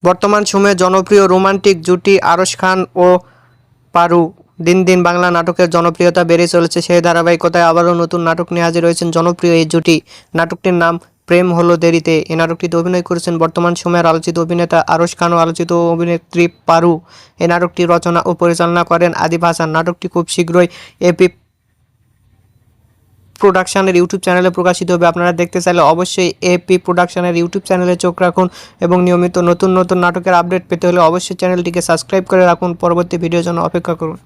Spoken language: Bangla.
বর্তমান সময়ে জনপ্রিয় রোমান্টিক জুটি আরশ খান ও পারু। দিন দিন বাংলা নাটকের জনপ্রিয়তা বেড়ে চলেছে, সেই ধারাবাহিকতায় আবারও নতুন নাটক নিয়ে হাজির হয়েছেন জনপ্রিয় এই জুটি। নাটকটির নাম প্রেম হলো দেরিতে। এই নাটকটিতে অভিনয় করেছেন বর্তমান সময়ের আলোচিত অভিনেতা আরশ খান ও আলোচিত অভিনেত্রী পারু। এই নাটকটি রচনা ও পরিচালনা করেন আদিব হাসান। নাটকটি খুব শীঘ্রই এপি প্রোডাকশনের ইউটিউব চ্যানেলে প্রকাশিত হবে। আপনারা দেখতে চাইলে অবশ্যই এপি প্রোডাকশনের ইউটিউব চ্যানেলে চোখ রাখুন এবং নিয়মিত নতুন নতুন নাটকের আপডেট পেতে হলে অবশ্যই চ্যানেলটিকে সাবস্ক্রাইব করে রাখুন। পরবর্তী ভিডিওর জন্য অপেক্ষা করুন।